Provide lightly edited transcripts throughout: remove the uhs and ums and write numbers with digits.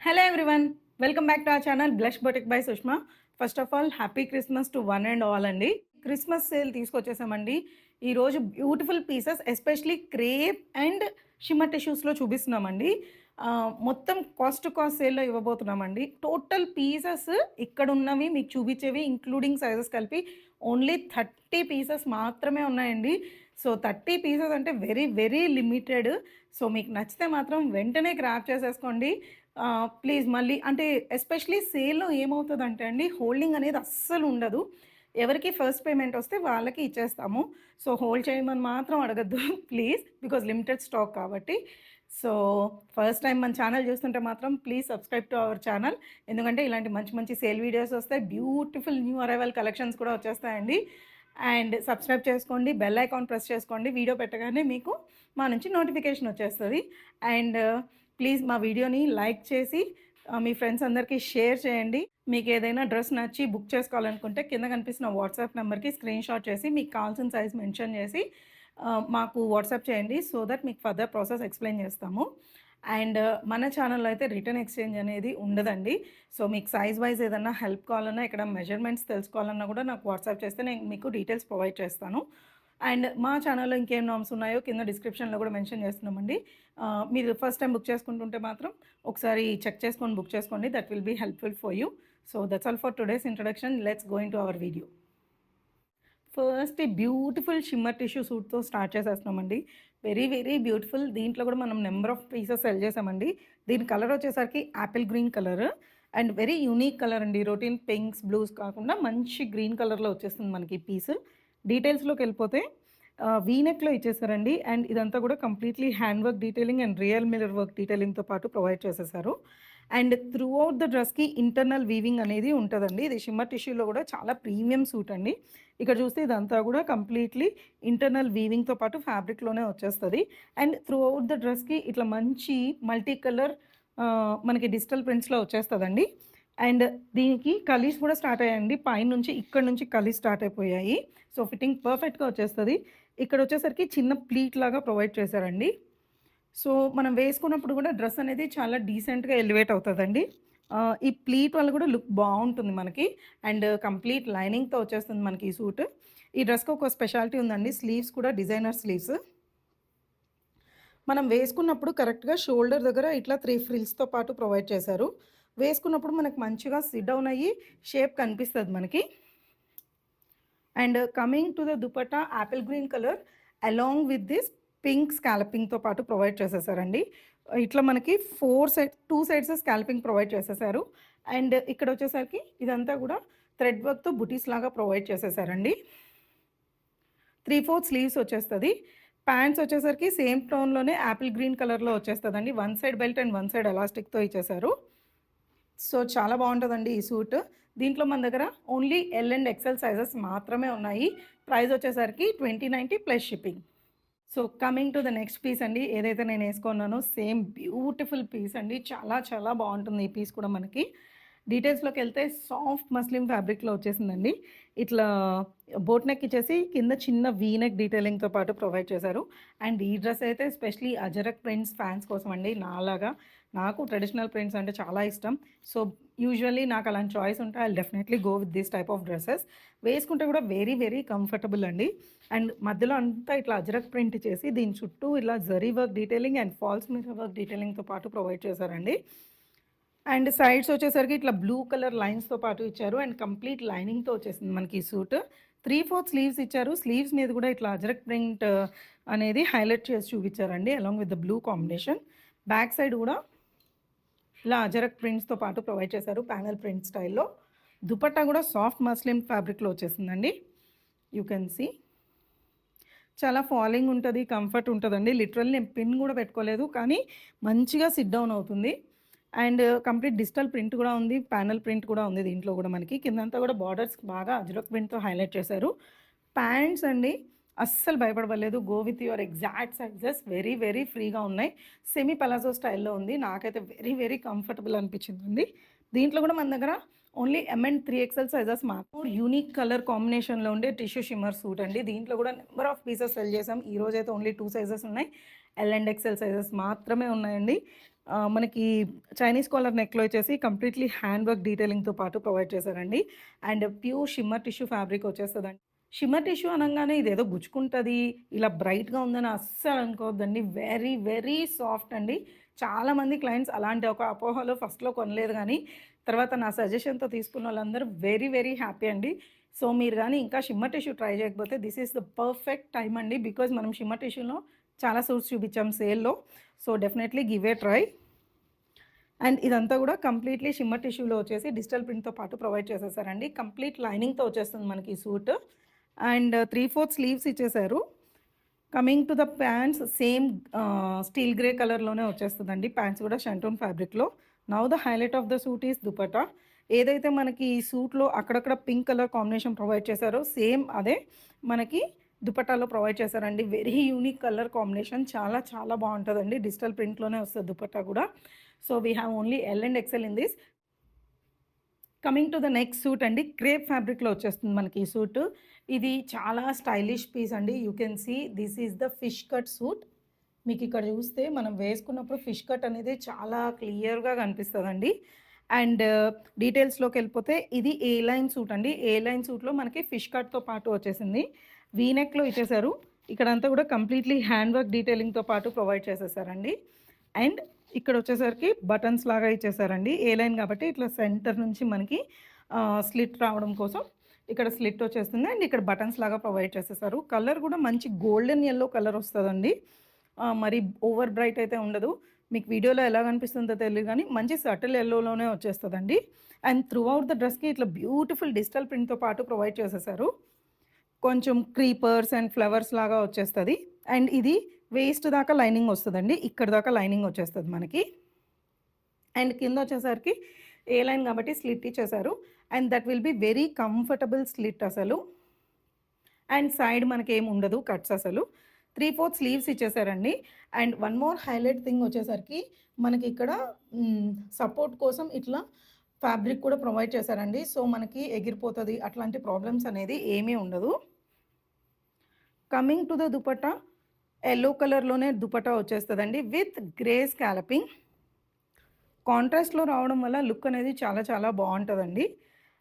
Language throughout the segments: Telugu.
Hello everyone, welcome back to our channel Blush Boutique by Sushma. First of all happy Christmas to one and all అండి. క్రిస్మస్ సేల్ తీసుకొచ్చేసామండి. ఈరోజు beautiful pieces especially crepe and shimmer టిష్యూస్లో చూపిస్తున్నామండి. మొత్తం కాస్ట్ టు కాస్ట్ సేల్లో ఇవ్వబోతున్నామండి. టోటల్ పీసెస్ ఇక్కడ ఉన్నవి మీకు చూపించేవి ఇంక్లూడింగ్ సైజెస్ కలిపి ఓన్లీ 30 పీసెస్ మాత్రమే ఉన్నాయండి. సో 30 పీసెస్ అంటే వెరీ వెరీ లిమిటెడ్. సో మీకు నచ్చితే మాత్రం వెంటనే గ్రాబ్ చేసేసుకోండి. ప్లీజ్ మళ్ళీ అంటే ఎస్పెషలీ సేల్లో ఏమవుతుందంటే అండి, హోల్డింగ్ అనేది అస్సలు ఉండదు. ఎవరికి ఫస్ట్ పేమెంట్ వస్తే వాళ్ళకి ఇచ్చేస్తాము. సో హోల్డ్ చేయమని మాత్రం అడగద్దు ప్లీజ్, బికాజ్ లిమిటెడ్ స్టాక్ కాబట్టి. సో ఫస్ట్ టైం మన ఛానల్ చూస్తుంటే మాత్రం please subscribe to our channel. ఎందుకంటే ఇలాంటి మంచి మంచి సేల్ వీడియోస్ వస్తాయి, బ్యూటిఫుల్ న్యూ అరైవల్ కలెక్షన్స్ కూడా వచ్చేస్తాయండి. అండ్ సబ్స్క్రైబ్ చేసుకోండి, బెల్ ఐకాన్ ప్రెస్ చేసుకోండి. వీడియో పెట్టగానే మీకు మా నుంచి నోటిఫికేషన్ వచ్చేస్తుంది. అండ్ ప్లీజ్ మా వీడియోని లైక్ చేసి మీ ఫ్రెండ్స్ అందరికీ షేర్ చేయండి. మీకు ఏదైనా డ్రెస్ నచ్చి బుక్ చేసుకోవాలనుకుంటే కింద కనిపిస్తున్న వాట్సాప్ నెంబర్కి స్క్రీన్ షాట్ చేసి మీకు కావాల్సిన సైజ్ మెన్షన్ చేసి మాకు వాట్సాప్ చేయండి. సో దట్ మీకు ఫర్దర్ ప్రాసెస్ ఎక్స్ప్లెయిన్ చేస్తాము. అండ్ మన ఛానల్లో అయితే రిటర్న్ ఎక్స్చేంజ్ అనేది ఉండదండి. సో మీకు సైజ్ వైజ్ ఏదన్నా హెల్ప్ కావాలన్నా, ఇక్కడ మెజర్మెంట్స్ తెలుసుకోవాలన్నా కూడా నాకు వాట్సాప్ చేస్తే నేను మీకు డీటెయిల్స్ ప్రొవైడ్ చేస్తాను. అండ్ మా ఛానల్లో ఇంకేం నామ్స్ ఉన్నాయో కింద డిస్క్రిప్షన్లో కూడా మెన్షన్ చేస్తున్నామండి. మీరు ఫస్ట్ టైం బుక్ చేసుకుంటుంటే మాత్రం ఒకసారి చెక్ చేసుకొని బుక్ చేసుకోండి. That will be helpful for you. So that's all for today's introduction. Let's going to our video. First beautiful shimmer tissue సూట్తో స్టార్ట్ చేసేస్తున్నామండి. Very very beautiful. దీంట్లో కూడా మనం నెంబర్ ఆఫ్ పీసెస్ సెల్ చేసామండి. దీని కలర్ వచ్చేసరికి Apple green colour and very unique colour అండి. రొటీన్ పింక్స్ బ్లూస్ కాకుండా మంచి గ్రీన్ కలర్లో వచ్చేస్తుంది మనకి ఈ పీస్. డీటెయిల్స్లోకి వెళ్ళిపోతే వీనెక్లో ఇచ్చేసారండి. అండ్ ఇదంతా కూడా completely hand work detailing and real mirror work డీటెయిలింగ్తో పాటు ప్రొవైడ్ చేసేసారు. అండ్ త్రూ అవుట్ ద డ్రెస్కి ఇంటర్నల్ వీవింగ్ అనేది ఉంటుందండి. ఇది షిమ్మర్ టిష్యూలో కూడా చాలా ప్రీమియం సూట్ అండి. ఇక్కడ చూస్తే ఇదంతా కూడా కంప్లీట్లీ ఇంటర్నల్ వీవింగ్తో పాటు ఫ్యాబ్రిక్లోనే వచ్చేస్తుంది. అండ్ త్రూ అవుట్ ద డ్రెస్కి ఇట్లా మంచి మల్టీ కలర్ మనకి డిజిటల్ ప్రింట్స్లో వచ్చేస్తుందండి. అండ్ దీనికి కలీస్ కూడా స్టార్ట్ అయ్యాయండి. పైన నుంచి ఇక్కడ నుంచి కలీస్ స్టార్ట్ అయిపోయాయి. సో ఫిట్టింగ్ పర్ఫెక్ట్గా వచ్చేస్తుంది. ఇక్కడ వచ్చేసరికి చిన్న ప్లీట్ లాగా ప్రొవైడ్ చేశారండి. సో మనం వేసుకున్నప్పుడు కూడా డ్రెస్ అనేది చాలా డీసెంట్గా ఎలివేట్ అవుతుందండి. ఈ ప్లీట్ వల్ల కూడా లుక్ బాగుంటుంది మనకి. అండ్ కంప్లీట్ లైనింగ్తో వచ్చేస్తుంది మనకి ఈ సూట్. ఈ డ్రెస్కి ఒక స్పెషాలిటీ ఉందండి. స్లీవ్స్ కూడా డిజైనర్ స్లీవ్స్. మనం వేసుకున్నప్పుడు కరెక్ట్గా షోల్డర్ దగ్గర ఇట్లా 3 ఫ్రిల్స్తో పాటు ప్రొవైడ్ చేశారు. వేసుకున్నప్పుడు మనకు మంచిగా సిట్ డౌన్ అయ్యి షేప్ కనిపిస్తుంది మనకి. And coming to the dupatta apple green colour along with this pink స్కాల్పింగ్తో పాటు ప్రొవైడ్ చేసేసారండి. ఇట్లా మనకి 2 సైడ్స్ స్కాల్పింగ్ ప్రొవైడ్ చేసేసారు. అండ్ ఇక్కడ వచ్చేసరికి ఇదంతా కూడా థ్రెడ్ వర్క్తో బుటీస్ లాగా ప్రొవైడ్ చేసేసారండి. 3/4 స్లీవ్స్ వచ్చేస్తుంది. ప్యాంట్స్ వచ్చేసరికి సేమ్ టోన్లోనే యాపిల్ గ్రీన్ కలర్లో వచ్చేస్తుందండి. 1 సైడ్ బెల్ట్ అండ్ 1 సైడ్ ఎలాస్టిక్తో ఇచ్చేసారు. సో చాలా బాగుంటుందండి ఈ సూట్. దీంట్లో మన దగ్గర only L and XL sizes మాత్రమే ఉన్నాయి. ప్రైస్ వచ్చేసరికి 2090 plus shipping. So coming to the next piece అండి. ఏదైతే నేను వేసుకున్నానో సేమ్ బ్యూటిఫుల్ పీస్ అండి. చాలా చాలా బాగుంటుంది ఈ పీస్ కూడా మనకి. డీటెయిల్స్లోకి వెళ్తే సాఫ్ట్ మస్లిన్ ఫ్యాబ్రిక్లో వచ్చేసిందండి. ఇట్లా బోట్ నెక్ ఇచ్చేసి కింద చిన్న వీనెక్ డీటెయిలింగ్తో పాటు ప్రొవైడ్ చేశారు. అండ్ ఈ డ్రెస్ అయితే స్పెషలీ అజరక్ ప్రింట్స్ ఫ్యాన్స్ కోసం అండి. నాకు ట్రెడిషనల్ ప్రింట్స్ అంటే చాలా ఇష్టం. సో యూజువల్లీ నాకు అలాంటి చాయిస్ ఉంటే I definitely go with this type of dresses. వేసుకుంటే కూడా వెరీ వెరీ కంఫర్టబుల్ అండి. అండ్ మధ్యలో అంతా ఇట్లా అజరక్ ప్రింట్ చేసి దీని చుట్టూ ఇలా zari work detailing and false mirror work డీటెయిలింగ్తో పాటు ప్రొవైడ్ చేశారండి. అండ్ సైడ్స్ వచ్చేసరికి ఇట్లా బ్లూ కలర్ లైన్స్తో పాటు ఇచ్చారు. అండ్ కంప్లీట్ లైనింగ్తో వచ్చేసింది మనకి ఈ సూట్. 3/4 స్లీవ్స్ ఇచ్చారు. స్లీవ్స్ మీద కూడా ఇట్లా అజరక్ ప్రింట్ అనేది హైలైట్ చేసి చూపించారండి along with the blue combination. Back side కూడా ఇలా అజరక్ ప్రింట్స్తో పాటు ప్రొవైడ్ చేశారు ప్యానల్ ప్రింట్ స్టైల్లో. దుపట్టా కూడా సాఫ్ట్ మస్లిన్ ఫ్యాబ్రిక్లో వచ్చేసిందండి. యూ కెన్ సీ చాలా ఫాలింగ్ ఉంటుంది, కంఫర్ట్ ఉంటుందండి. లిటరల్లీ నేను పిన్ కూడా పెట్టుకోలేదు, కానీ మంచిగా సిట్ డౌన్ అవుతుంది. అండ్ కంప్లీట్ డిజిటల్ ప్రింట్ కూడా ఉంది, ప్యానల్ ప్రింట్ కూడా ఉంది దీంట్లో కూడా మనకి. కిందంతా కూడా బార్డర్స్ బాగా అజరక్ ప్రింట్తో హైలైట్ చేశారు. ప్యాంట్స్ అండి అస్సలు భయపడలేదు. Go with your exact sizes. Very very ఫ్రీగా ఉన్నాయి. సెమీ పలాజో స్టైల్లో ఉంది. నాకైతే వెరీ వెరీ కంఫర్టబుల్ అనిపించిందండి. దీంట్లో కూడా మన దగ్గర only M and 3XL sizes మాత్రం యూనిక్ కలర్ కాంబినేషన్లో ఉండే టిష్యూ షిమ్మర్ సూట్ అండి. దీంట్లో కూడా నెంబర్ ఆఫ్ పీసెస్ సెల్ చేసాం. ఈరోజు అయితే ఓన్లీ 2 సైజెస్ ఉన్నాయి. L and XL సైజెస్ మాత్రమే ఉన్నాయండి. మనకి చైనీస్ కాలర్ నెక్‌లో వచ్చేసి కంప్లీట్‌లీ హ్యాండ్ వర్క్ డీటెయిలింగ్‌తో పాటు ప్రొవైడ్ చేశారండి. And pure shimmer tissue fabric వచ్చేస్తదండి. షిమ్మర్ టిష్యూ అనంగానే ఇదేదో గుచ్చుకుంటది, ఇలా బ్రైట్‌గా ఉందని అస్సలు అనుకోవద్దండి. వెరీ, వెరీ సాఫ్ట్ అండి. చాలామంది క్లయింట్స్ అలాంటి ఒక అపోహలో ఫస్ట్‌లో కొనలేదు గానీ, తర్వాత నా సజెషన్‌తో తీసుకున్నోళ్ళందరూ వెరీ, వెరీ హ్యాపీ అండి. సో, మీరు గానీ ఇంకా షిమ్మర్ టిష్యూ ట్రై చేయకపోతే this is the perfect time అండి. బికాజ్ మనం షిమ్మర్ టిష్యూలో చాలా సూట్స్ చూపించాం సేల్‌లో. So, definitely give a try. And ఇదంతా కూడా కంప్లీట్‌లీ షిమ్మర్ టిష్యూలో వచ్చేసి డిజిటల్ ప్రింట్‌తో పాటు ప్రొవైడ్ చేసేసారండి. కంప్లీట్ లైనింగ్‌తో వచ్చేస్తుంది మనకి ఈ సూట్. అండ్ 3/4 స్లీవ్స్ ఇచ్చేసారు. Coming to the pants same steel grey కలర్‌లోనే వచ్చేస్తదండి. ప్యాంట్స్ కూడా షంటూన్ ఫ్యాబ్రిక్‌లో. Now the highlight of the suit is dupatta. ఏదైతే మనకి ఈ సూట్‌లో అక్కడక్కడ పింక్ కలర్ కాంబినేషన్ ప్రొవైడ్ చేశారో సేమ్ అదే మనకి దుపట్టాలో ప్రొవైడ్ చేశారండి. Very unique colour combination. చాలా చాలా బావుంటదండి. డిజిటల్ ప్రింట్‌లోనే వస్తది దుపట్టా కూడా. So, we have only L and XL in this. Coming to the next suit అండి. క్రేప్ ఫ్యాబ్రిక్‌లో వచ్చేస్తుంది మనకి ఈ సూటు. ఇది చాలా స్టైలిష్ పీస్ అండి. You can see this is the fish cut suit. మీకిక్కడ చూస్తే మనం వేసుకున్నప్పుడు ఫిష్ కట్ అనేది చాలా క్లియర్‌గా కనిపిస్తదండి. అండ్ డీటెయిల్స్‌లోకెళ్ళిపోతే ఇది ఏ లైన్ సూట్ అండి. ఏ లైన్ సూట్‌లో మనకి ఫిష్ కట్‌తో పాటు వచ్చేసింది. వీ నెక్‌లో ఇచ్చేసారు. ఇక్కడంతా కూడా కంప్లీట్‌లీ హ్యాండ్ వర్క్ డీటెయిలింగ్‌తో పాటు ప్రొవైడ్ చేసేసారండి. అండ్ ఇక్కడొచ్చేసరికి బటన్స్ లాగా ఇచ్చేసారండి. ఏ లైన్ కాబట్టి ఇట్లా సెంటర్ నుంచి మనకి స్లిట్ రావడం కోసం ఇక్కడ స్లిట్ వచ్చేస్తుంది. అండ్ ఇక్కడ బటన్స్ లాగా ప్రొవైడ్ చేసేసారు. కలర్ కూడా మంచి గోల్డెన్ యెల్లో కలర్ వస్తదండి. మరి ఓవర్ బ్రైట్ అయితే ఉండదు. మీకు వీడియోలో ఎలా కనిపిస్తుందో తెలీదు గానీ మంచి సటిల్ యెల్లోలోనే వచ్చేస్తదండి. అండ్ త్రూ ఔట్ ద డ్రెస్‌కి ఇట్లా బ్యూటిఫుల్ డిజిటల్ ప్రింట్‌తో పాటు ప్రొవైడ్ చేసేసారు. కొంచెం క్రీపర్స్ అండ్ ఫ్లవర్స్ లాగా వచ్చేస్తది. అండ్ ఇది వేస్ట్ దాకా లైనింగ్ వస్తదండి. ఇక్కడి దాకా లైనింగ్ వచ్చేస్తది మనకి. అండ్ కిందొచ్చేసరికి ఏ లైన్ కాబట్టి స్లిట్ ఇచ్చేసారు. And that will be very comfortable slit అసలు. అండ్ సైడ్ మనకేముండదు కట్స్ అసలు. 3/4 స్లీవ్స్ ఇచ్చేసారండి. And one more highlight thing వచ్చేసరికి మనకిక్కడ సపోర్ట్ కోసం ఇట్లా ఫ్యాబ్రిక్ కూడా ప్రొవైడ్ చేశారండి. సో, మనకి ఎగిరిపోతది అట్లాంటి ప్రాబ్లమ్స్ అనేది ఏమీ ఉండదు. Coming to the dupatta yellow కలర్‌లోనే దుపట్టా వచ్చేస్తదండి విత్ గ్రే స్కాలపింగ్. కాంట్రాస్ట్‌లో రావడం వల్ల లుక్ అనేది చాలా చాలా బావుంటదండి.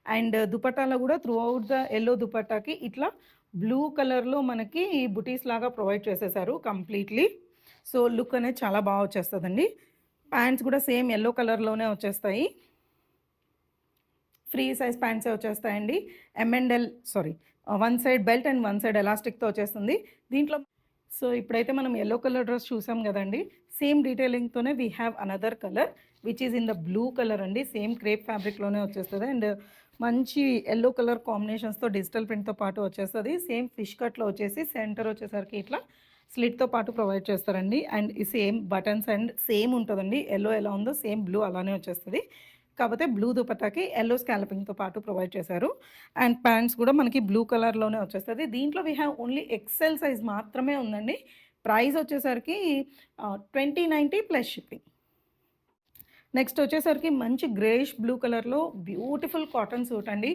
అండ్ దుపట్టాలో కూడా త్రూ ఔట్ ద యెల్లో దుపట్టాకి ఇట్లా బ్లూ కలర్‌లో మనకి బుటీస్ లాగా ప్రొవైడ్ చేసేసారు కంప్లీట్‌లీ. సో, లుక్ అనేది చాలా బా వచ్చేస్తదండి. ప్యాంట్స్ కూడా సేమ్ యెల్లో కలర్‌లోనే వచ్చేస్తాయి. ఫ్రీ సైజ్ ప్యాంట్సే వచ్చేస్తాయండి. M and L sorry one side belt and one side ఎలాస్టిక్‌తో వచ్చేస్తుంది. దీంట్లో సో, ఇప్పుడైతే మనం యెల్లో కలర్ డ్రెస్ చూసాం గదండీ! సేమ్ డీటెయిలింగ్‌తోనే we have another colour which is in the blue colour అండి. సేమ్ క్రేప్ ఫ్యాబ్రిక్‌లోనే వచ్చేస్తది. అండ్ మంచి యెల్లో కలర్ కాంబినేషన్స్‌తో డిజిటల్ ప్రింట్‌తో పాటు వచ్చేస్తది. సేమ్ ఫిష్ కట్‌లో వచ్చేసి సెంటర్ వచ్చేసరికి ఇట్లా స్లిట్‌తో పాటు ప్రొవైడ్ చేస్తారండి. అండ్ ఈ సేమ్ బటన్స్ అండ్ సేమ్ ఉంటదండి. యెల్లో ఎలా ఉందో సేమ్ బ్లూ అలానే వచ్చేస్తది. కాపోతే బ్లూ దుపట్టాకి యెల్లో స్కాలపింగ్‌తో పాటు ప్రొవైడ్ చేశారు. అండ్ ప్యాంట్స్ కూడా మనకి బ్లూ కలర్‌లోనే వచ్చేస్తది. దీంట్లో we have only XL size మాత్రమే ఉందండి. ప్రైస్ వచ్చేసరికి 2090 ప్లస్ షిప్పింగ్. నెక్స్ట్ వచ్చేసరికి మంచి గ్రేయిష్ బ్లూ కలర్‌లో బ్యూటిఫుల్ కాటన్ సూట్ అండి.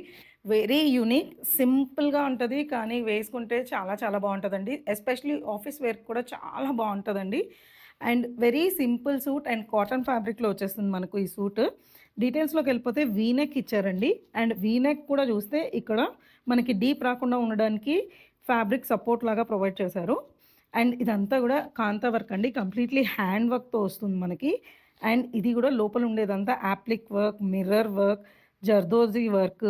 Very unique. సింపుల్‌గా ఉంటది. కానీ వేసుకుంటే చాలా చాలా బావుంటదండి. ఎస్పెషల్లీ ఆఫీస్ వేర్‌కి కూడా చాలా బావుంటదండి. And very simple suit and cotton ఫ్యాబ్రిక్‌లో వచ్చేస్తుంది మనకు ఈ సూట్. డీటెయిల్స్‌లోకెళ్ళిపోతే వీ నెక్ ఇచ్చారండి. అండ్ వీ నెక్ కూడా చూస్తే ఇక్కడ మనకి డీప్ రాకుండా ఉండడానికి ఫ్యాబ్రిక్ సపోర్ట్ లాగా ప్రొవైడ్ చేశారు. అండ్ ఇదంతా కూడా కాంతా వర్క్ అండి. కంప్లీట్‌లీ హ్యాండ్ వర్క్‌తో వస్తుంది మనకి. అండ్ ఇది కూడా లోపల ఉండేదంతా applique work, mirror work, zardozi work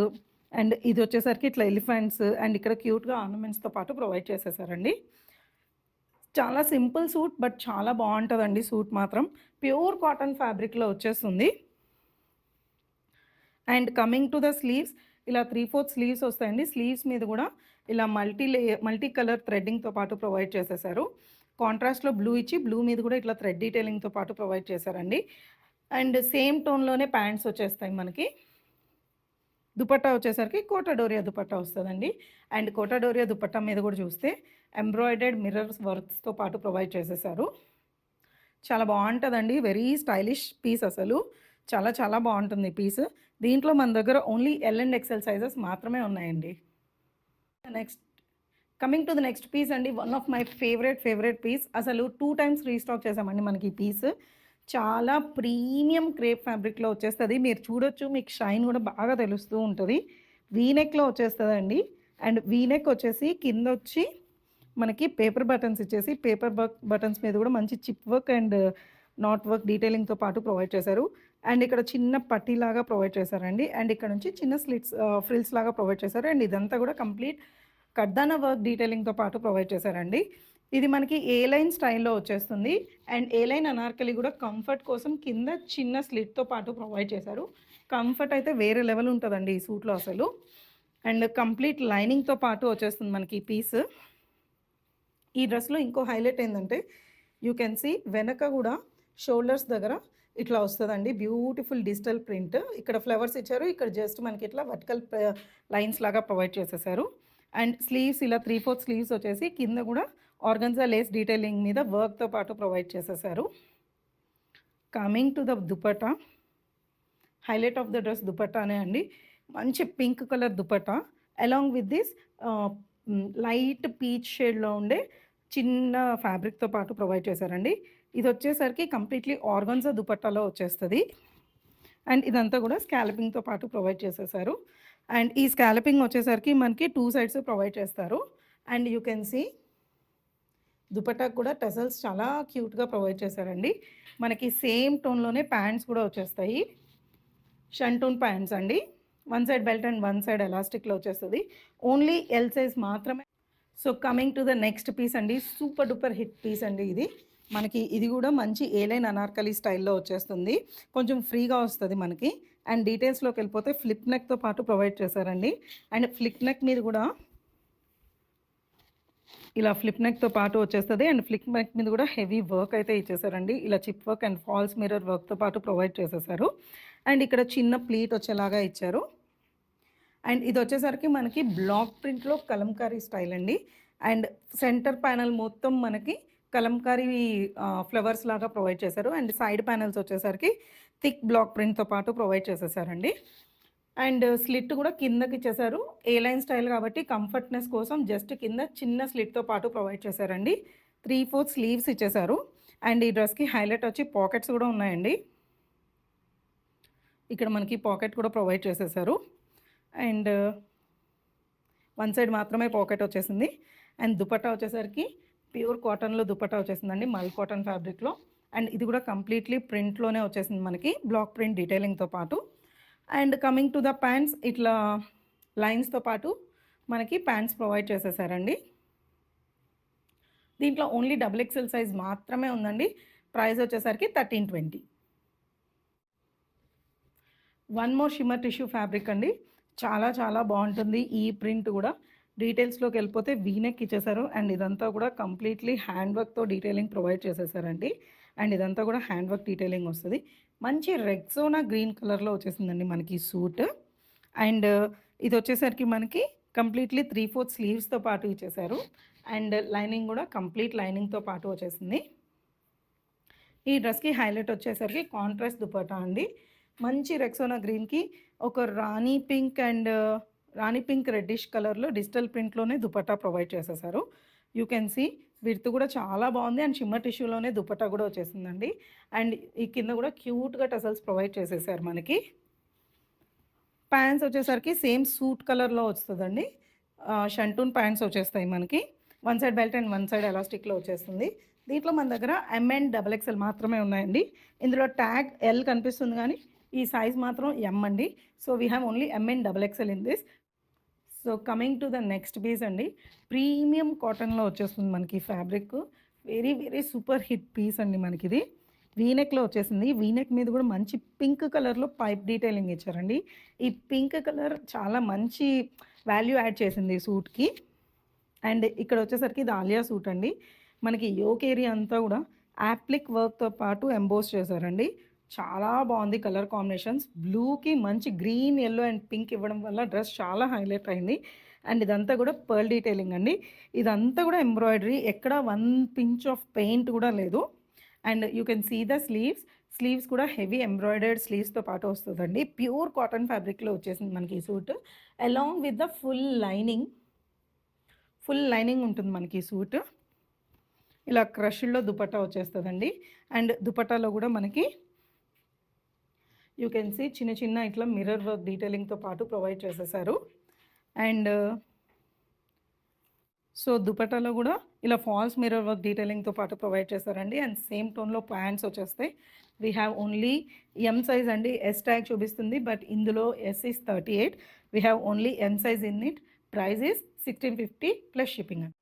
and ఇది వచ్చేసరికి ఇట్లా ఎలిఫెంట్స్ అండ్ ఇక్కడ క్యూట్‌గా ఆర్నమెంట్స్‌తో పాటు ప్రొవైడ్ చేసేసారండి. చాలా సింపుల్ సూట్ బట్ చాలా బావుంటదండి సూట్ మాత్రం. ప్యూర్ కాటన్ ఫ్యాబ్రిక్‌లో వచ్చేస్తుంది. And coming to the sleeves ఇలా 3/4 స్లీవ్స్ వస్తాయండి. స్లీవ్స్ మీద కూడా ఇలా మల్టీ కలర్ థ్రెడ్డింగ్‌తో పాటు ప్రొవైడ్ చేసేసారు. కాంట్రాస్ట్‌లో బ్లూ ఇచ్చి బ్లూ మీద కూడా ఇట్లా థ్రెడ్ డీటెయిలింగ్‌తో పాటు ప్రొవైడ్ చేశారండి. అండ్ సేమ్ టోన్‌లోనే ప్యాంట్స్ వచ్చేస్తాయి మనకి. దుపట్టా వచ్చేసరికి కోటా డోరియా దుపట్టా వస్తదండి. అండ్ కోటా డోరియా దుపట్టా మీద కూడా చూస్తే ఎంబ్రాయిడర్డ్ మిర్రర్స్ వర్క్స్‌తో పాటు ప్రొవైడ్ చేసేసారు. చాలా బావుంటదండి. వెరీ స్టైలిష్ పీస్ అసలు. చాలా చాలా బావుంటుంది ఈ పీస్. దీంట్లో మన దగ్గర only L and XL sizes మాత్రమే ఉన్నాయండి. Next coming to the next piece అండి. One of my favourite piece. అసలు 2 టైమ్స్ రీస్టాక్ చేసామండి మనకి ఈ పీస్. చాలా ప్రీమియం క్రేప్ ఫ్యాబ్రిక్‌లో వచ్చేస్తది. మీరు చూడొచ్చు. మీకు షైన్ గూడా బాగా తెలుస్తూ ఉంటది. వీ నెక్‌లో వచ్చేస్తదండి. అండ్ వీ నెక్ వచ్చేసి కిందొచ్చి మనకి పేపర్ బటన్స్ ఇచ్చేసి, పేపర్ బటన్స్ మీద గూడా మంచి chip work and knot work డీటెయిలింగ్‌తో పాటు ప్రొవైడ్ చేశారు. అండ్ ఇక్కడ చిన్న పట్టీలాగా ప్రొవైడ్ చేశారండి. అండ్ ఇక్కడ నుంచి చిన్న ఫ్రిల్స్ లాగా ప్రొవైడ్ చేశారు. అండ్ ఇదంతా గూడా కంప్లీట్ కడ్దానా వర్క్ డీటెయిలింగ్‌తో పాటు ప్రొవైడ్ చేశారండి. ఇది మనకి ఏ లైన్ స్టైల్‌లో వచ్చేస్తుంది. అండ్ ఏ లైన్ అనార్కలి గూడా కంఫర్ట్ కోసం కింద చిన్న స్లిట్‌తో పాటు ప్రొవైడ్ చేశారు. కంఫర్ట్ అయితే వేరే లెవెల్ ఉంటదండి ఈ సూట్‌లో అసలు. అండ్ కంప్లీట్ లైనింగ్‌తో పాటు వచ్చేస్తుంది మనకి ఈ పీస్. ఈ డ్రెస్‌లో ఇంకో హైలైట్ ఏందంటే యూ కెన్ సీ వెనక గూడా షోల్డర్స్ దగ్గర ఇట్లా వస్తదండి. Beautiful digital print. ఇక్కడ ఫ్లవర్స్ ఇచ్చారు. ఇక్కడ జస్ట్ మనకి ఇట్లా వర్టికల్ లైన్స్ లాగా ప్రొవైడ్ చేసేసారు. అండ్ స్లీవ్స్ ఇలా 3/4 స్లీవ్స్ వచ్చేసి కింద గూడా ఆర్గన్జా లేస్ డీటెయిలింగ్ మీద వర్క్‌తో పాటు ప్రొవైడ్ చేసేసారు. Coming to the dupatta. Highlight of the dress దుపట్టానే అండి. మంచి pink colour dupatta along with this light peach షేడ్‌లో ఉండే చిన్న ఫ్యాబ్రిక్‌తో పాటు ప్రొవైడ్ చేశారండి. ఇది వచ్చేసరికి కంప్లీట్‌లీ ఆర్గాన్జా దుపట్టాలో వచ్చేస్తది. అండ్ ఇదంతా కూడా స్కాలపింగ్‌తో పాటు ప్రొవైడ్ చేసేసారు. అండ్ ఈ స్కాలపింగ్ వచ్చేసరికి మనకి 2 సైడ్స్ ప్రొవైడ్ చేస్తారు. అండ్ యూ కెన్ సీ దుపట్టాకు కూడా టసల్స్ చాలా క్యూట్‌గా ప్రొవైడ్ చేశారండి. మనకి సేమ్ టోన్‌లోనే ప్యాంట్స్ కూడా వచ్చేస్తాయి. షంటూన్ ప్యాంట్స్ అండి. One side belt and one side ఎలాస్టిక్‌లో వచ్చేస్తది. ఓన్లీ ఎల్ సైజ్ మాత్రమే. So coming to the next piece అండి. సూపర్ డూపర్ హిట్ పీస్ అండి ఇది. మనకి ఇది కూడా మంచి ఏ లైన్ అనార్కలి స్టైల్‌లో వచ్చేస్తుంది. కొంచెం ఫ్రీగా వస్తది మనకి. అండ్ డీటెయిల్స్‌లోకి వెళ్ళిపోతే ఫ్లిప్ నెక్‌తో పాటు ప్రొవైడ్ చేశారండి. అండ్ ఫ్లిప్ నెక్ మీద కూడా ఇలా ఫ్లిప్ నెక్‌తో పాటు వచ్చేస్తది. అండ్ ఫ్లిప్ నెక్ మీద కూడా హెవీ వర్క్ అయితే ఇచ్చేసారండి. ఇలా chip work and false mirror వర్క్‌తో పాటు ప్రొవైడ్ చేసేసారు. అండ్ ఇక్కడ చిన్న ప్లీట్ వచ్చేలాగా ఇచ్చారు. అండ్ ఇది వచ్చేసరికి మనకి బ్లాక్ ప్రింట్‌లో కలంకారీ స్టైల్ అండి. అండ్ సెంటర్ ప్యానెల్ మొత్తం మనకి కలంకారీ ఫ్లవర్స్ లాగా ప్రొవైడ్ చేశారు. అండ్ సైడ్ ప్యానెల్స్ వచ్చేసరికి థిక్ బ్లాక్ ప్రింట్‌తో పాటు ప్రొవైడ్ చేసేసారండి. అండ్ స్లిట్ కూడా కిందకి ఇచ్చేసారు. ఏ లైన్ స్టైల్ కాబట్టి కంఫర్ట్‌నెస్ కోసం జస్ట్ కింద చిన్న స్లిట్‌తో పాటు ప్రొవైడ్ చేశారండి. 3/4 స్లీవ్స్ ఇచ్చేసారు. అండ్ ఈ డ్రెస్‌కి హైలైట్ వచ్చి పాకెట్స్ కూడా ఉన్నాయండి. ఇక్కడ మనకి పాకెట్ కూడా ప్రొవైడ్ చేసేసారు. అండ్ వన్ సైడ్ మాత్రమే పాకెట్ వచ్చేసింది. అండ్ దుపట్టా వచ్చేసరికి ప్యూర్ కాటన్‌లో దుపట్టా వచ్చేసిందండి. మల్ కాటన్ ఫ్యాబ్రిక్‌లో. అండ్ ఇది కూడా కంప్లీట్‌లీ ప్రింట్‌లోనే వచ్చేసింది మనకి. బ్లాక్ ప్రింట్ డీటెయిలింగ్‌తో పాటు. And coming to the pants ఇట్లా లైన్స్‌తో పాటు మనకి ప్యాంట్స్ ప్రొవైడ్ చేసేసారండి. దీంట్లో ఓన్లీ డబుల్ ఎక్సెల్ సైజ్ మాత్రమే ఉందండి. ప్రైస్ వచ్చేసరికి 1320. One more shimmer tissue fabric అండి. చాలా చాలా బాగుంటుంది ఈ ప్రింట్ కూడా. డీటెయిల్స్‌లోకి వెళ్ళిపోతే వీ నెక్ ఇచ్చేసారు. అండ్ ఇదంతా కూడా కంప్లీట్‌లీ హ్యాండ్ వర్క్‌తో డీటెయిలింగ్ ప్రొవైడ్ చేసేసారండి. అండ్ ఇదంతా కూడా హ్యాండ్ వర్క్ డీటెయిలింగ్ వస్తది. మంచి రెక్సోనా గ్రీన్ కలర్‌లో వచ్చేసిందండి మనకి సూట్. అండ్ ఇది వచ్చేసరికి మనకి కంప్లీట్‌లీ 3/4 స్లీవ్స్‌తో పాటు ఇచ్చేసారు. అండ్ లైనింగ్ కూడా కంప్లీట్ లైనింగ్‌తో పాటు వచ్చేసింది. ఈ డ్రెస్‌కి హైలైట్ వచ్చేసరికి కాంట్రాస్ట్ దుపట్టా అండి. మంచి రెక్సోనా గ్రీన్‌కి ఒక రాణి పింక్ రెడ్డిష్ కలర్‌లో డిజిటల్ ప్రింట్‌లోనే దుపట్టా ప్రొవైడ్ చేసేసారు. యూ కెన్ సీ విడ్త్ కూడా చాలా బాగుంది. అండ్ షిమ్మర్ టిష్యూలోనే దుపట్టా కూడా వచ్చేసిందండి. అండ్ ఈ కింద కూడా క్యూట్‌గా టసల్స్ ప్రొవైడ్ చేసేసారు మనకి. ప్యాంట్స్ వచ్చేసరికి సేమ్ సూట్ కలర్‌లో వస్తదండి. షంటూన్ ప్యాంట్స్ వచ్చేస్తాయి మనకి. One side belt and one side ఎలాస్టిక్‌లో వచ్చేస్తుంది. దీంట్లో మన దగ్గర ఎమ్ అండ్ డబుల్ ఎక్స్ఎల్ మాత్రమే ఉన్నాయండి. ఇందులో ట్యాగ్ ఎల్ కనిపిస్తుంది కానీ ఈ సైజ్ మాత్రం ఎమ్ అండి. So we have only M and double XL in this. So coming to the next piece అండి. ప్రీమియం కాటన్‌లో వచ్చేస్తుంది మనకి fabric. Very very super hit piece అండి మనకిది. వీ నెక్‌లో వచ్చేసింది. వీ నెక్ మీద కూడా మంచి పింక్ కలర్‌లో పైప్ డీటెయిలింగ్ ఇచ్చారండి. ఈ పింక్ కలర్ చాలా మంచి వాల్యూ యాడ్ చేసింది ఈ సూట్‌కి. అండ్ ఇక్కడ వచ్చేసరికి ఇది ఆలియా సూట్ అండి. మనకి యోక్ ఏరియా అంతా కూడా యాప్లిక్ వర్క్‌తో పాటు ఎంబోస్ చేశారండి. చాలా బాగుంది కలర్ కాంబినేషన్స్. బ్లూకి మంచి గ్రీన్, యెల్లో అండ్ పింక్ ఇవ్వడం వల్ల డ్రెస్ చాలా హైలైట్ అయింది. అండ్ ఇదంతా కూడా పర్ల్ డీటెయిలింగ్ అండి. ఇదంతా కూడా ఎంబ్రాయిడరీ. ఎక్కడ 1 పించ్ ఆఫ్ పెయింట్ కూడా లేదు. And you can see the sleeves కూడా హెవీ ఎంబ్రాయిడర్డ్ స్లీవ్స్‌తో పాటు వస్తదండి. ప్యూర్ కాటన్ ఫ్యాబ్రిక్‌లో వచ్చేసింది మనకి ఈ suit. Along with the full lining ఉంటుంది మనకి ఈ సూట్. ఇలా క్రష్డ్లో దుపట్టా వచ్చేస్తుందండి. అండ్ దుపట్టాలో కూడా మనకి యూ కెన్ సీ చిన్న చిన్న ఇట్లా మిర్రర్ వర్క్ డీటెయిలింగ్తో పాటు ప్రొవైడ్ చేసేసారు. అండ్ సో దుపట్టాలో కూడా ఇలా ఫాల్స్ మిర్రర్ వర్క్ డీటెయిలింగ్తో పాటు ప్రొవైడ్ చేశారండి. అండ్ సేమ్ టోన్లో ప్యాంట్స్ వచ్చేస్తాయి. We have only M size అండి. ఎస్ ట్యాగ్ చూపిస్తుంది, బట్ ఇందులో S is 38. We have only M size in it. Price is 1650 plus shipping అండి.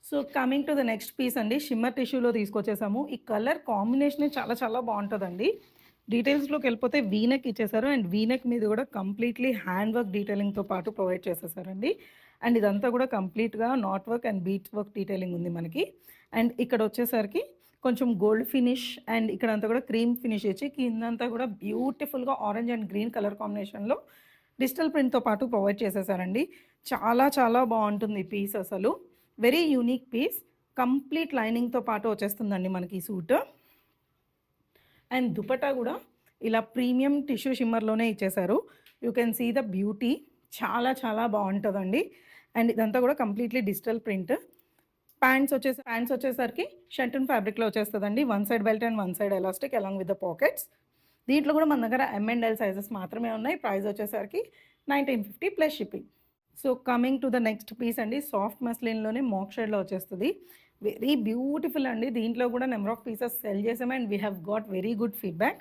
So coming to the next piece అండి, షిమ్మర్ టిష్యూలో తీసుకొచ్చేసాము. ఈ కలర్ కాంబినేషన్ చాలా చాలా బాగుంటుందండి. డీటెయిల్స్లోకి వెళ్ళిపోతే వీనెక్ ఇచ్చేసారు. అండ్ వీనెక్ మీద కూడా కంప్లీట్లీ హ్యాండ్ వర్క్ డీటెయిలింగ్తో పాటు ప్రొవైడ్ చేసేసారండి. అండ్ ఇదంతా కూడా కంప్లీట్గా not work and bead work detailing ఉంది మనకి. అండ్ ఇక్కడ వచ్చేసరికి కొంచెం గోల్డ్ ఫినిష్ అండ్ ఇక్కడంతా కూడా క్రీమ్ ఫినిష్ ఇచ్చి కిందంతా కూడా బ్యూటిఫుల్గా ఆరెంజ్ అండ్ గ్రీన్ కలర్ కాంబినేషన్లో డిజిటల్ ప్రింట్తో పాటు ప్రొవైడ్ చేసేసారండి. చాలా చాలా బాగుంటుంది ఈ పీస్, అసలు వెరీ యూనిక్ పీస్. కంప్లీట్ లైనింగ్తో పాటు వచ్చేస్తుందండి మనకి ఈ సూట్. అండ్ దుపట్టా కూడా ఇలా ప్రీమియం టిష్యూ షిమ్మర్లోనే ఇచ్చేసారు. You can see the beauty. చాలా చాలా బాగుంటుందండి. అండ్ ఇదంతా కూడా కంప్లీట్లీ డిజిటల్ ప్రింట్. ప్యాంట్స్ వచ్చేసరికి షంటన్ ఫ్యాబ్రిక్లో వచ్చేస్తుందండి. One side belt and one side elastic along with the pockets. దీంట్లో కూడా మన దగ్గర M&L సైజెస్ మాత్రమే ఉన్నాయి. ప్రైస్ వచ్చేసరికి 1950 plus shipping. So coming to the next piece అండి, సాఫ్ట్ మస్లిన్లోనే మాక్ షేడ్లో వచ్చేస్తుంది. వెరీ బ్యూటిఫుల్ అండి. దీంట్లో కూడా నెంబర్ ఆఫ్ పీసెస్ సెల్ చేసాము and we have got very good feedback.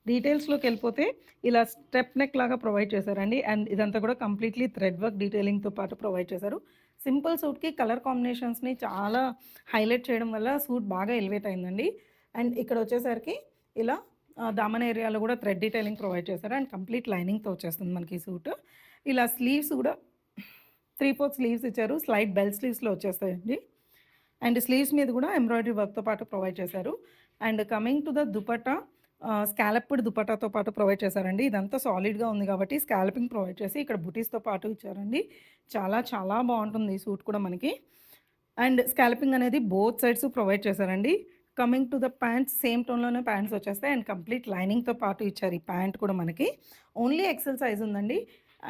డీటెయిల్స్లోకి వెళ్ళిపోతే ఇలా స్టెప్ నెక్ లాగా ప్రొవైడ్ చేశారండి. అండ్ ఇదంతా కూడా కంప్లీట్లీ థ్రెడ్ వర్క్ డీటెయిలింగ్తో పాటు ప్రొవైడ్ చేశారు. సింపుల్ సూట్కి కలర్ కాంబినేషన్స్ని చాలా హైలైట్ చేయడం వల్ల సూట్ బాగా ఎలివేట్ అయిందండి. అండ్ ఇక్కడ వచ్చేసరికి ఇలా దామన్ ఏరియాలో కూడా థ్రెడ్ డీటెయిలింగ్ ప్రొవైడ్ చేశారు. అండ్ కంప్లీట్ లైనింగ్తో వచ్చేస్తుంది మనకి ఈ సూట్. ఇలా స్లీవ్స్ కూడా 3/4 స్లీవ్స్ ఇచ్చారు. స్లైడ్ బెల్ స్లీవ్స్లో వచ్చేస్తాయండి. అండ్ స్లీవ్స్ మీద కూడా ఎంబ్రాయిడరీ వర్క్తో పాటు ప్రొవైడ్ చేశారు. And coming to the dupatta, scalloped దుపట్టాతో పాటు ప్రొవైడ్ చేశారండి. ఇదంతా సాలిడ్గా ఉంది కాబట్టి స్కాలపింగ్ ప్రొవైడ్ చేసి ఇక్కడ బుటీస్తో పాటు ఇచ్చారండి. చాలా చాలా బాగుంటుంది ఈ సూట్ కూడా మనకి. అండ్ స్కాలపింగ్ అనేది బోత్ సైడ్స్ ప్రొవైడ్ చేశారండి. Coming to the pants, same టోన్లోనే ప్యాంట్స్ వచ్చేస్తాయి. అండ్ కంప్లీట్ లైనింగ్తో పాటు ఇచ్చారు ఈ ప్యాంట్ కూడా మనకి. ఓన్లీ ఎక్సెల్ సైజ్ ఉందండి.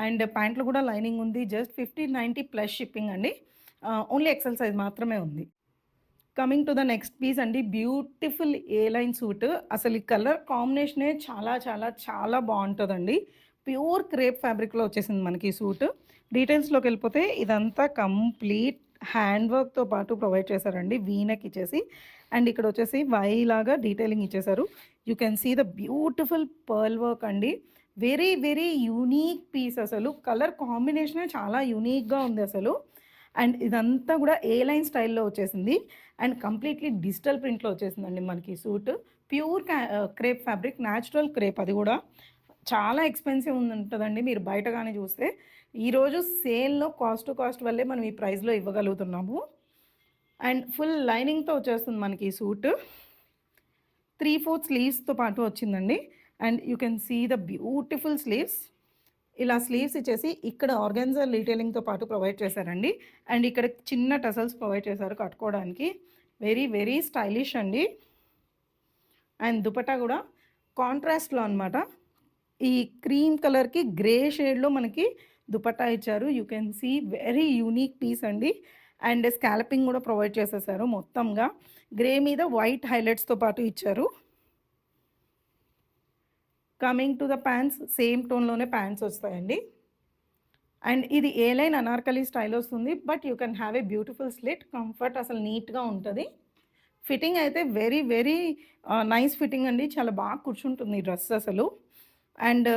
అండ్ ప్యాంట్లో కూడా లైనింగ్ ఉంది. జస్ట్ 1590 ప్లస్ షిప్పింగ్ అండి. ఓన్లీ ఎక్సెల్ సైజ్ మాత్రమే ఉంది. Coming to the next piece అండి, బ్యూటిఫుల్ ఏ లైన్ సూట్. అసలు ఈ కలర్ కాంబినేషనే చాలా చాలా చాలా బాగుంటుందండి. ప్యూర్ క్రేప్ ఫ్యాబ్రిక్లో వచ్చేసింది మనకి ఈ సూట్. డీటెయిల్స్లోకి వెళ్ళిపోతే ఇదంతా కంప్లీట్ హ్యాండ్ వర్క్తో పాటు ప్రొవైడ్ చేశారండి. వీనెక్ ఇచ్చేసి అండ్ ఇక్కడ వచ్చేసి వై లాగా డీటెయిలింగ్ ఇచ్చేసారు. You can see the beautiful pearl work అండి. Very very unique piece. అసలు కలర్ కాంబినేషనే చాలా యూనిక్గా ఉంది అసలు. అండ్ ఇదంతా కూడా ఏ లైన్ స్టైల్లో వచ్చేసింది. అండ్ కంప్లీట్లీ డిజిటల్ ప్రింట్లో వచ్చేసిందండి మనకి suit. Pure crepe fabric, natural crepe. అది కూడా చాలా ఎక్స్పెన్సివ్ ఉంటుందండి మీరు బయట కానీ చూస్తే. ఈరోజు సేల్లో కాస్ట్ టు కాస్ట్ వల్లే మనం ఈ ప్రైస్లో ఇవ్వగలుగుతున్నాము. అండ్ ఫుల్ లైనింగ్తో వచ్చేస్తుంది మనకి ఈ సూట్. 3/4 స్లీవ్స్తో పాటు వచ్చిందండి. And you can see the beautiful sleeves. ఇలా స్లీవ్స్ ఇచ్చేసి ఇక్కడ ఆర్గాన్జా డీటెయిలింగ్తో పాటు ప్రొవైడ్ చేశారండి. అండ్ ఇక్కడ చిన్న టసల్స్ ప్రొవైడ్ చేశారు కట్టుకోవడానికి. వెరీ వెరీ స్టైలిష్ అండి. అండ్ దుపట్టా కూడా కాంట్రాస్ట్లో అనమాట. ఈ క్రీమ్ కలర్కి గ్రే షేడ్లో మనకి దుపట్టా ఇచ్చారు. You can see very unique piece అండి. అండ్ స్కాలపింగ్ కూడా ప్రొవైడ్ చేసేసారు. మొత్తంగా గ్రే మీద వైట్ హైలైట్స్తో పాటు ఇచ్చారు. Coming to the pants, same టోన్లోనే ప్యాంట్స్ వస్తాయండి. అండ్ ఇది ఏ లైన్ అనార్కలి స్టైల్ వస్తుంది. But you can have a beautiful slit. Comfort అసలు నీట్గా ఉంటుంది. ఫిట్టింగ్ అయితే వెరీ వెరీ నైస్ ఫిట్టింగ్ అండి. చాలా బాగా కూర్చుంటుంది ఈ డ్రెస్ అసలు. And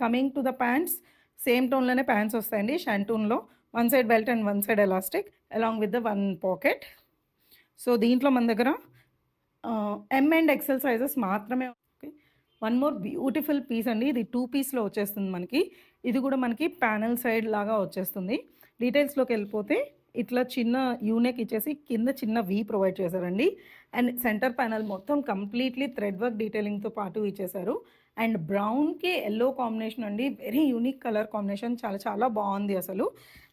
coming to the pants, same టోన్లోనే ప్యాంట్స్ వస్తాయండి. షంటూన్లో one side belt and one side elastic along with the one pocket. So దీంట్లో మన దగ్గర M అండ్ XL సైజెస్ మాత్రమే. వన్ మోర్ బ్యూటిఫుల్ పీస్ అండి. ఇది 2 పీస్లో వచ్చేస్తుంది మనకి. ఇది కూడా మనకి ప్యానల్ సైడ్ లాగా వచ్చేస్తుంది. డీటెయిల్స్లోకి వెళ్ళిపోతే ఇట్లా చిన్న యూనెక్ ఇచ్చేసి కింద చిన్న వీ ప్రొవైడ్ చేశారండి. అండ్ సెంటర్ ప్యానల్ మొత్తం కంప్లీట్లీ థ్రెడ్ వర్క్ డీటెయిలింగ్తో పాటు ఇచ్చేసారు. అండ్ బ్రౌన్కి ఎల్లో కాంబినేషన్ అండి. Very unique colour combination. చాలా చాలా బాగుంది అసలు.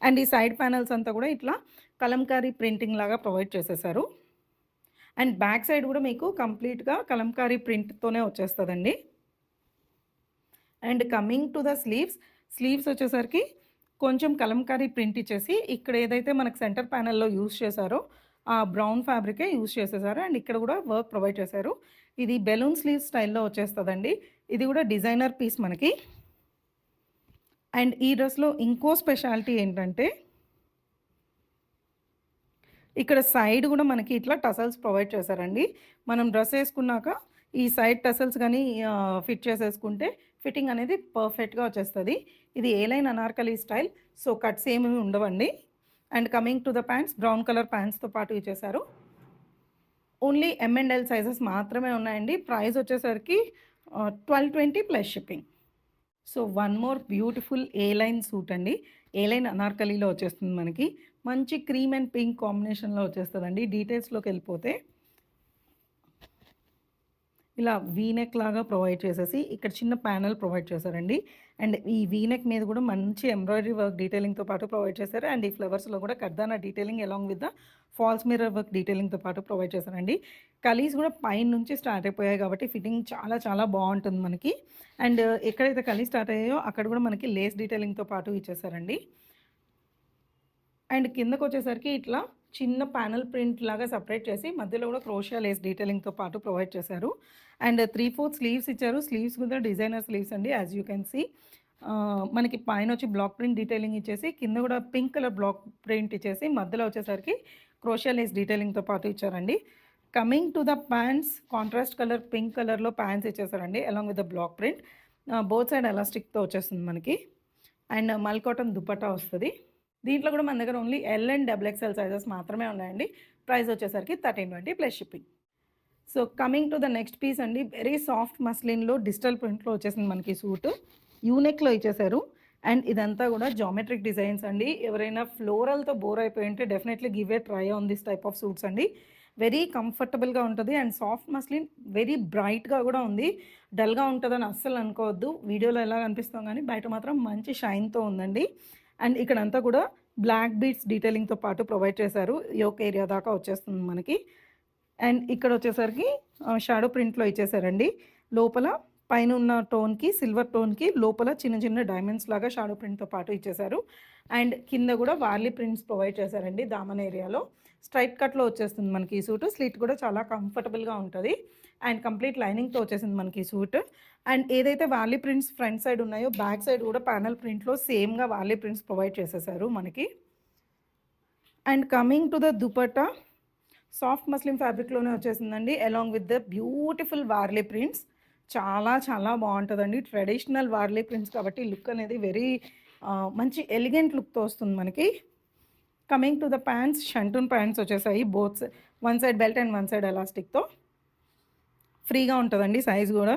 అండ్ ఈ సైడ్ ప్యానల్స్ అంతా కూడా ఇట్లా కలంకారీ ప్రింటింగ్ లాగా ప్రొవైడ్ చేసేసారు. అండ్ బ్యాక్ సైడ్ కూడా మీకు కంప్లీట్గా కలంకారీ ప్రింట్తోనే వచ్చేస్తుందండి. And coming to the sleeves వచ్చేసరికి కొంచెం కలంకారీ ప్రింట్ ఇచ్చేసి ఇక్కడ ఏదైతే మనకు సెంటర్ ప్యానల్లో యూజ్ చేశారో ఆ బ్రౌన్ ఫ్యాబ్రికే యూజ్ చేసేసారు. అండ్ ఇక్కడ కూడా వర్క్ ప్రొవైడ్ చేశారు. ఇది బెలూన్ స్లీవ్ స్టైల్‌లో వచ్చేస్తదండి. ఇది కూడా డిజైనర్ పీస్ మనకి. అండ్ ఈ డ్రెస్‌లో ఇంకో స్పెషాలిటీ ఏంటంటే, ఇక్కడ సైడ్ కూడా మనకి ఇట్లా టసల్స్ ప్రొవైడ్ చేశారండి. మనం డ్రెస్ ఏసుకున్నాక ఈ సైడ్ టసల్స్ గానీ ఫిట్ చేసేసుకుంటే ఫిట్టింగ్ అనేది పర్ఫెక్ట్‌గా వచ్చేస్తది. ఇది A line Anarkali style. So, cuts ఏమి ఉండవండి. And coming to the pants, brown colour ప్యాంట్స్‌తో పాటు ఇచ్చేశారు. Only M and L sizes మాత్రమే ఉన్నాయండి. ప్రైస్ వచ్చేసరికి 1220 plus shipping. So, one more beautiful A line suit అండి. ఏ లైన్ అనార్కలిలో వచ్చేస్తుంది మనకి. మంచి క్రీమ్ అండ్ పింక్ కాంబినేషన్‌లో వచ్చేస్తదండి. డీటెయిల్స్‌లోకెళ్ళిపోతే ఇలా వీ నెక్ లాగా ప్రొవైడ్ చేసేసి ఇక్కడ చిన్న ప్యానెల్ ప్రొవైడ్ చేశారండి. అండ్ ఈ వీ నెక్ మీద కూడా మంచి ఎంబ్రాయిడరీ వర్క్ డీటెయిలింగ్‌తో పాటు ప్రొవైడ్ చేశారు. అండ్ ఈ ఫ్లవర్స్‌లో కూడా కర్దానా detailing along with the false mirror work డీటెయిలింగ్‌తో పాటు ప్రొవైడ్ చేశారండి. కలీస్ కూడా పైన నుంచి స్టార్ట్ అయిపోయాయి కాబట్టి ఫిట్టింగ్ చాలా చాలా బావుంటుంది మనకి. అండ్ ఎక్కడైతే కలీస్ స్టార్ట్ అయ్యాయో అక్కడ కూడా మనకి లేస్ డీటెయిలింగ్‌తో పాటు ఇచ్చేశారండి. అండ్ కిందకొచ్చేసరికి ఇట్లా చిన్న ప్యానెల్ ప్రింట్ లాగా సెపరేట్ చేసి మధ్యలో కూడా క్రోషియా లేస్ డీటెయిలింగ్‌తో పాటు ప్రొవైడ్ చేశారు. అండ్ 3/4 స్లీవ్స్ ఇచ్చారు. స్లీవ్స్ కూడా డిజైనర్ స్లీవ్స్ అండి. యాజ్ యూ కెన్ సీ మనకి పైనొచ్చి బ్లాక్ ప్రింట్ డీటెయిలింగ్ ఇచ్చేసి, కింద కూడా పింక్ కలర్ బ్లాక్ ప్రింట్ ఇచ్చేసి, మధ్యలో వచ్చేసరికి క్రోషియా లేస్ డీటెయిలింగ్‌తో పాటు ఇచ్చారండి. Coming to the pants, contrast colour pink కలర్‌లో ప్యాంట్స్ ఇచ్చేసారండి along with the black print. Both side ఎలాస్టిక్‌తో వచ్చేస్తుంది మనకి. అండ్ మల్ కాటన్ దుపట్టా వస్తది. దీంట్లో కూడా మన దగ్గర only L and double XL sizes మాత్రమే ఉన్నాయండి. ప్రైస్ వచ్చేసరికి 1320 plus shipping. So, coming to the next piece అండి. వెరీ సాఫ్ట్ మస్లిన్‌లో డిజిటల్ ప్రింట్‌లో వచ్చేసింది మనకి సూటు. యూ నెక్‌లో ఇచ్చేశారు. అండ్ ఇదంతా కూడా జామెట్రిక్ డిజైన్స్ అండి. ఎవరైనా ఫ్లోరల్‌తో బోర్ అయిపోయి ఉంటే definitely give a try on this type of suits అండి. వెరీ కంఫర్టబుల్‌గా ఉంటది. అండ్ సాఫ్ట్ మస్లిన్ వెరీ బ్రైట్‌గా కూడా ఉంది. డల్‌గా ఉంటదని అస్సలు అనుకోవద్దు. వీడియోలో ఎలా కనిపిస్తాం గానీ బయట మాత్రం మంచి షైన్‌తో ఉందండి. అండ్ ఇక్కడంతా కూడా బ్లాక్ బీడ్స్ డీటెయిలింగ్‌తో పాటు ప్రొవైడ్ చేశారు. యోక్ ఏరియా దాకా వచ్చేస్తుంది మనకి. అండ్ ఇక్కడొచ్చేసరికి షాడో ప్రింట్‌లో ఇచ్చేసారండి. లోపల పైనున్న టోన్‌కి, సిల్వర్ టోన్‌కి లోపల చిన్న చిన్న డైమండ్స్ లాగా షాడో ప్రింట్‌తో పాటు ఇచ్చేశారు. అండ్ కింద కూడా వార్లీ ప్రింట్స్ ప్రొవైడ్ చేశారండి దామన్ ఏరియాలో. స్ట్రైట్ కట్‌లో వచ్చేస్తుంది మనకి ఈ సూటు. స్లిట్ కూడా చాలా కంఫర్టబుల్‌గా ఉంటది. అండ్ కంప్లీట్ లైనింగ్‌తో వచ్చేసింది మనకి ఈ సూట్. అండ్ ఏదైతే వార్లీ ప్రింట్స్ ఫ్రంట్ సైడ్ ఉన్నాయో, బ్యాక్ సైడ్ కూడా ప్యానెల్ ప్రింట్‌లో సేమ్‌గా వార్లీ ప్రింట్స్ ప్రొవైడ్ చేసేశారు మనకి. And coming to the dupatta, soft muslin ఫ్యాబ్రిక్‌లోనే వచ్చేసిందండి. Along with the beautiful Warli prints. చాలా చాలా బావుంటదండి. ట్రెడిషనల్ వార్లీ ప్రింట్స్ కాబట్టి లుక్ అనేది వెరీ మంచి ఎలిగెంట్ లుక్‌తో వస్తుంది మనకి. కమింగ్ టు ద ప్యాంట్స్, షంటూన్ ప్యాంట్స్ వచ్చేసాయి. Both one side belt and one side ఎలాస్టిక్‌తో. ఫ్రీగా ఉంటదండి సైజ్ గూడా.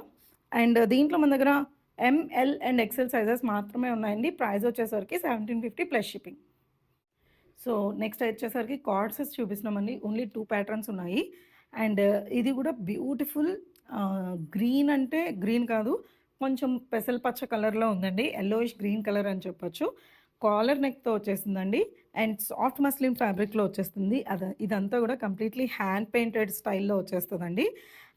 అండ్ దీంట్లో మన దగ్గర ఎమ్, ఎల్ అండ్ ఎక్సెల్ సైజెస్ మాత్రమే ఉన్నాయండి. ప్రైస్ వచ్చేసరికి 1750 ప్లస్ షిప్పింగ్. సో, నెక్స్ట్ వచ్చేసరికి కార్డ్ సెట్స్ చూపిస్తున్నామండి. ఓన్లీ 2 ప్యాటర్న్స్ ఉన్నాయి. అండ్ ఇది కూడా బ్యూటిఫుల్ గ్రీన్ అంటే గ్రీన్ కాదు, కొంచెం పెసల పచ్చ కలర్‌లో ఉందండి. యెల్లోయిష్ గ్రీన్ కలర్ అని చెప్పొచ్చు. కాలర్ నెక్‌తో వచ్చేసిందండి. అండ్ సాఫ్ట్ మస్లిన్ ఫ్యాబ్రిక్‌లో వచ్చేస్తుంది. ఇదంతా కూడా కంప్లీట్‌లీ హ్యాండ్ పెయింటెడ్ స్టైల్‌లో వచ్చేస్తదండి.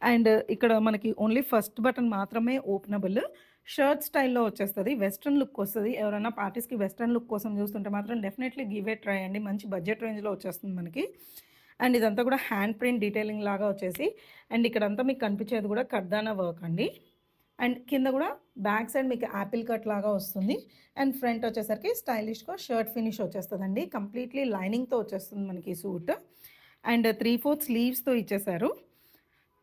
అండ్ ఇక్కడ మనకి ఓన్లీ ఫస్ట్ బటన్ మాత్రమే ఓపెనబుల్. షర్ట్ స్టైల్‌లో వచ్చేస్తది. వెస్టర్న్ లుక్ వస్తది. ఎవరైనా పార్టీస్‌కి వెస్టర్న్ లుక్ కోసం చూస్తుంటే మాత్రం డెఫినెట్‌లీ గివ్ ఎ ట్రై అండి. మంచి బడ్జెట్ రేంజ్‌లో వచ్చేస్తుంది మనకి. అండ్ ఇదంతా కూడా హ్యాండ్ ప్రింట్ డీటెయిలింగ్ లాగా వచ్చేసి, అండ్ ఇక్కడంతా మీకు కనిపించేది కూడా కర్దానా వర్క్ అండి. అండ్ కింద కూడా బ్యాక్ సైడ్ మీకు యాపిల్ కట్ లాగా వస్తుంది. అండ్ ఫ్రంట్ వచ్చేసరికి స్టైలిష్‌గా షర్ట్ ఫినిష్ వచ్చేస్తదండి. కంప్లీట్‌లీ లైనింగ్‌తో వచ్చేస్తుంది మనకి సూట్. అండ్ 3/4 స్లీవ్స్‌తో ఇచ్చేశారు.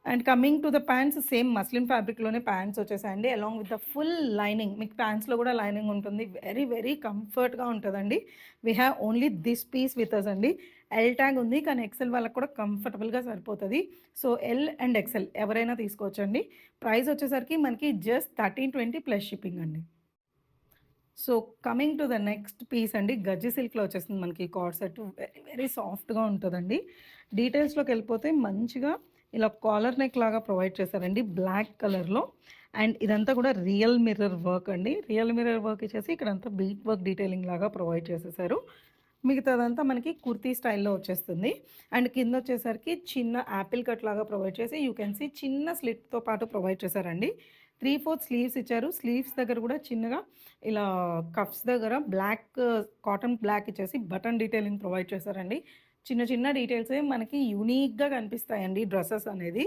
And coming to the pants, same muslin ఫ్యాబ్రిక్‌లోనే ప్యాంట్స్ వచ్చేసాయండి. Along with the full lining. మీకు ప్యాంట్స్‌లో కూడా లైనింగ్ ఉంటుంది. వెరీ వెరీ కంఫర్ట్‌గా ఉంటదండి. We have only this piece with us అండి. ఎల్ ట్యాగ్ ఉంది. కానీ ఎక్సెల్ వాళ్ళకి కూడా కంఫర్టబుల్‌గా సరిపోతది. సో, ఎల్ అండ్ ఎక్సెల్ ఎవరైనా తీసుకోవచ్చండి. ప్రైస్ వచ్చేసరికి మనకి జస్ట్ 1320 ప్లస్ షిప్పింగ్ అండి. So, coming to the next piece అండి. గజ్జి సిల్క్‌లో వచ్చేసింది మనకి కార్డ్ సెట్. వెరీ వెరీ సాఫ్ట్‌గా ఉంటదండి. డీటెయిల్స్‌లోకెళ్ళిపోతే మంచిగా ఇలా కాలర్ నెక్ లాగా ప్రొవైడ్ చేశారండి బ్లాక్ కలర్‌లో. అండ్ ఇదంతా కూడా రియల్ మిర్రర్ వర్క్ అండి. రియల్ మిర్రర్ వర్క్ ఇచ్చేసి ఇక్కడంతా బీట్ వర్క్ డీటెయిలింగ్ లాగా ప్రొవైడ్ చేసేశారు. మిగతాదంతా మనకి కుర్తీ స్టైల్‌లో వచ్చేస్తుంది. అండ్ కిందొచ్చేసరికి చిన్న యాపిల్ కట్ లాగా ప్రొవైడ్ చేసి యూ కెన్ సీ చిన్న స్లిట్‌తో పాటు ప్రొవైడ్ చేశారండి. 3/4 స్లీవ్స్ ఇచ్చారు. స్లీవ్స్ దగ్గర కూడా చిన్నగా ఇలా కఫ్స్ దగ్గర బ్లాక్ కాటన్ బ్లాక్ ఇచ్చేసి బటన్ డీటెయిలింగ్ ప్రొవైడ్ చేశారండి. చిన్న చిన్న డీటెయిల్సే మనకి యూనిక్‌గా కనిపిస్తాయండి డ్రెసెస్ అనేది.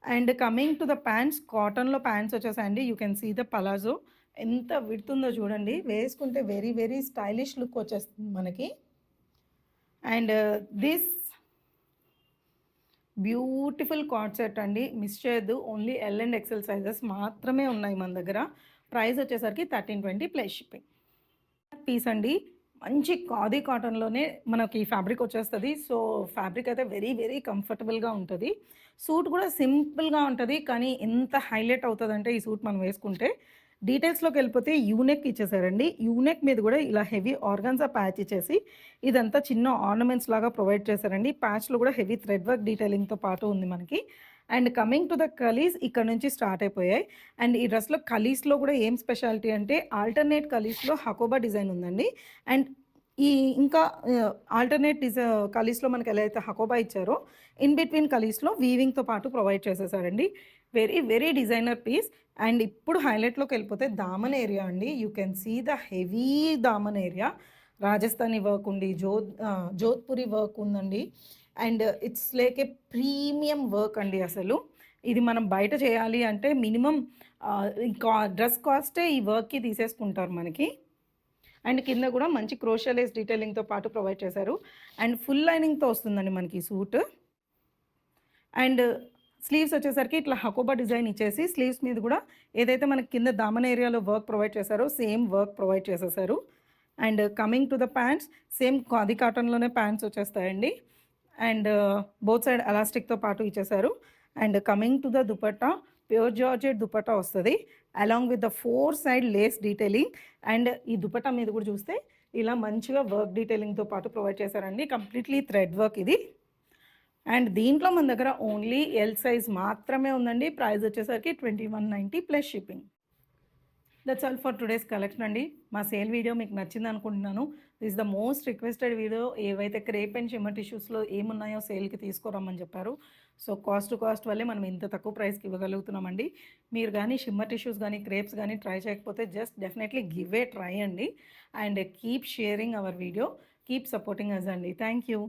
And coming to the pants, కాటన్‌లో ప్యాంట్స్ వచ్చేసాయండి. You can see the palazzo ఎంత విడ్త్ ఉందో చూడండి. వేసుకుంటే వెరీ వెరీ స్టైలిష్ లుక్ వచ్చేస్తుంది మనకి. And this beautiful cord set అండి. మిస్ చేయొద్దు. Only L and XL sizes మాత్రమే ఉన్నాయి మన దగ్గర. ప్రైస్ వచ్చేసరికి 1320 ప్లస్ షిప్పింగ్. పీస్ అండి. మంచి ఖాదీ కాటన్‌లోనే మనకి ఫ్యాబ్రిక్ వచ్చేస్తది. సో, ఫ్యాబ్రిక్ అయితే వెరీ వెరీ కంఫర్టబుల్‌గా ఉంటది. సూట్ కూడా సింపుల్‌గా ఉంటది. కానీ ఎంత హైలైట్ అవుతదంటే ఈ సూట్ మనం వేసుకుంటే, డీటెయిల్స్‌లోకెళ్ళిపోతే యూనెక్ ఇచ్చేసారండి. యూనెక్ మీద కూడా ఇలా హెవీ ఆర్గాన్జా ప్యాచ్ ఇచ్చేసి, ఇదంతా చిన్న ఆర్నమెంట్స్ లాగా ప్రొవైడ్ చేశారండి. ప్యాచ్‌లో కూడా హెవీ థ్రెడ్ వర్క్ డీటెయిలింగ్‌తో పాటు ఉంది మనకి. అండ్ కమింగ్ టు ద కలీస్ ఇక్కడ నుంచి స్టార్ట్ అయిపోయాయి. అండ్ ఈ డ్రెస్‌లో కలీస్‌లో కూడా ఏం స్పెషాలిటీ అంటే ఆల్టర్‌నేట్ కలీస్‌లో హకోబా డిజైన్ ఉందండి. అండ్ ఈ ఇంకా ఆల్టర్‌నేట్ కలీస్‌లో మనకి ఎలా అయితే హకోబా ఇచ్చారో, ఇన్ బిట్వీన్ కలీస్‌లో వీవింగ్‌తో పాటు ప్రొవైడ్ చేసేసారండి. Very very designer piece. And ఇప్పుడు హైలైట్‌లోకెళ్ళిపోతే దామన్ ఏరియా అండి. You can see the heavy దామన్ ఏరియా. రాజస్థానీ వర్క్ ఉంది. జోధ్‌పురి వర్క్ ఉందండి. And it's like a premium work అండి అసలు. ఇది మనం బయట చేయాలి అంటే మినిమమ్ డ్రెస్ కాస్టే ఈ వర్క్‌కి తీసేసుకుంటారు మనకి. అండ్ కింద కూడా మంచి క్రోషియా లేస్ డీటెయిలింగ్‌తో పాటు ప్రొవైడ్ చేశారు. అండ్ ఫుల్ లైనింగ్‌తో వస్తుందండి మనకి ఈ సూట్. అండ్ స్లీవ్స్ వచ్చేసరికి ఇట్లా హకోబా డిజైన్ ఇచ్చేసి స్లీవ్స్ మీద కూడా ఏదైతే మనకి కింద దామన్ ఏరియాలో వర్క్ ప్రొవైడ్ చేశారో సేమ్ వర్క్ ప్రొవైడ్ చేసేసారు. And coming to the pants, same khadi కాటన్‌లోనే ప్యాంట్స్ వచ్చేస్తాయండి. అండ్ బోత్ సైడ్ ఎలాస్టిక్‌తో పాటు ఇచ్చేసారు. And coming to the dupatta, pure georgette dupatta వస్తది. Along with the 4 side lace detailing. And ఈ దుపట్టా మీద కూడా చూస్తే ఇలా మంచిగా వర్క్ డీటెయిలింగ్‌తో పాటు ప్రొవైడ్ చేశారండి. కంప్లీట్‌లీ థ్రెడ్ వర్క్ ఇది. అండ్ దీంట్లో మన దగ్గర ఓన్లీ ఎల్ సైజ్ మాత్రమే ఉందండి. ప్రైస్ వచ్చేసరికి 2190 plus shipping. That's all for today's collection అండి. మా సేల్ వీడియో మీకు నచ్చింది అనుకుంటున్నాను. This the most requested video. ఏవైతే క్రేప్ అండ్ షిమ్మర్ టిష్యూస్‌లో ఏమున్నాయో సేల్‌కి తీసుకురమ్మని చెప్పారు. సో, కాస్ట్ టు కాస్ట్ వల్లే మనం ఇంత తక్కువ ప్రైస్‌కి ఇవ్వగలుగుతున్నామండి. మీరు గానీ షిమ్మర్ టిష్యూస్ గానీ, క్రేప్స్ గానీ ట్రై చేయకపోతే just definitely give a try అండి. And keep sharing our video. Keep supporting us అండి. Thank you.